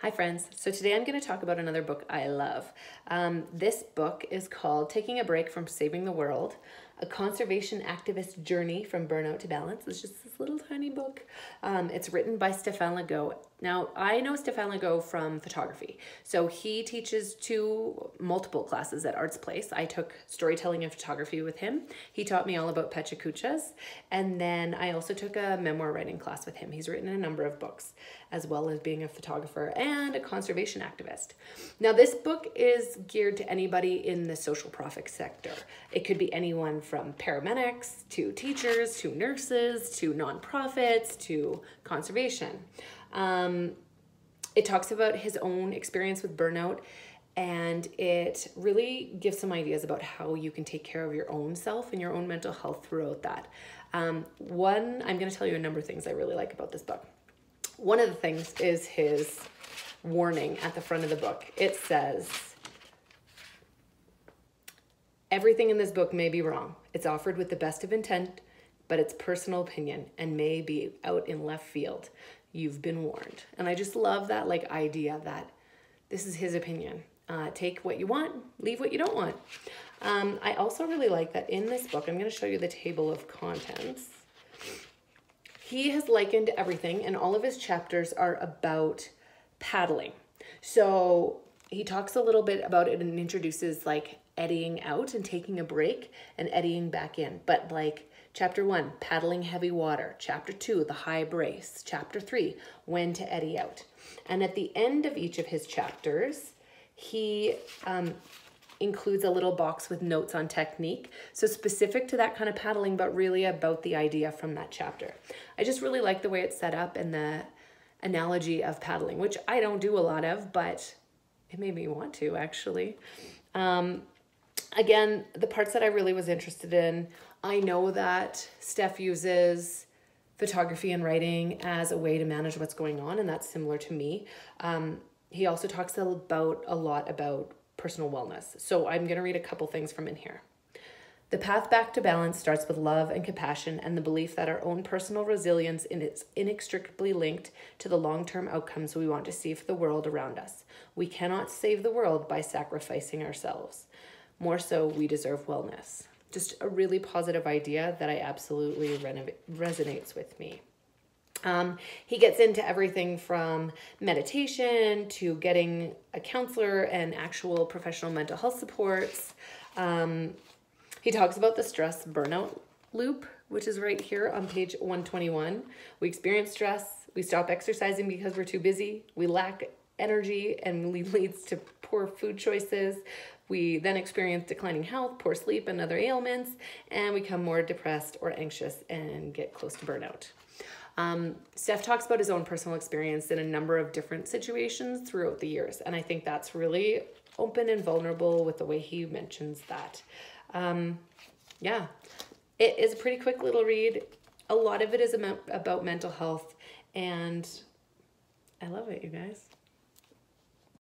Hi friends, so today I'm going to talk about another book I love. This book is called Taking a Break from Saving the World, a conservation activist journey from burnout to balance. It's just this little tiny book. It's written by Legault. Now, I know Legault from photography. So he teaches multiple classes at Arts Place. I took storytelling and photography with him. He taught me all about pechacuchas. And then I also took a memoir writing class with him. He's written a number of books, as well as being a photographer and a conservation activist. Now, this book is geared to anybody in the social profit sector. It could be anyone from paramedics to teachers to nurses to nonprofits to conservation. It talks about his own experience with burnout, and it really gives some ideas about how you can take care of your own self and your own mental health throughout that. I'm going to tell you a number of things I really like about this book. One of the things is his warning at the front of the book. It says, everything in this book may be wrong. It's offered with the best of intent, but it's personal opinion and may be out in left field. You've been warned. And I just love that idea that this is his opinion. Take what you want, leave what you don't want. I also really like that in this book, I'm going to show you the table of contents. He has likened everything, and all of his chapters are about paddling. So he talks a little bit about it and introduces eddying out and taking a break and eddying back in. But chapter 1, paddling heavy water. Chapter 2, the high brace. Chapter 3, when to eddy out. And at the end of each of his chapters, he includes a little box with notes on technique. So specific to that kind of paddling, but really about the idea from that chapter. I just really like the way it's set up and the analogy of paddling, which I don't do a lot of, but it made me want to actually. Again, the parts that I really was interested in, I know that Steph uses photography and writing as a way to manage what's going on, and that's similar to me. He also talks a lot about personal wellness. So I'm going to read a couple things from in here. The path back to balance starts with love and compassion and the belief that our own personal resilience is inextricably linked to the long-term outcomes we want to see for the world around us. We cannot save the world by sacrificing ourselves. More so, we deserve wellness. Just a really positive idea that I absolutely resonates with me. He gets into everything from meditation to getting a counselor and actual professional mental health supports. He talks about the stress burnout loop, which is right here on page 121. We experience stress, we stop exercising because we're too busy, we lack energy and leads to poor food choices. We then experience declining health, poor sleep, and other ailments, and we become more depressed or anxious and get close to burnout. Steph talks about his own personal experience in a number of different situations throughout the years, and I think that's really open and vulnerable with the way he mentions that. Yeah, it is a pretty quick little read. A lot of it is about mental health, and I love it, you guys.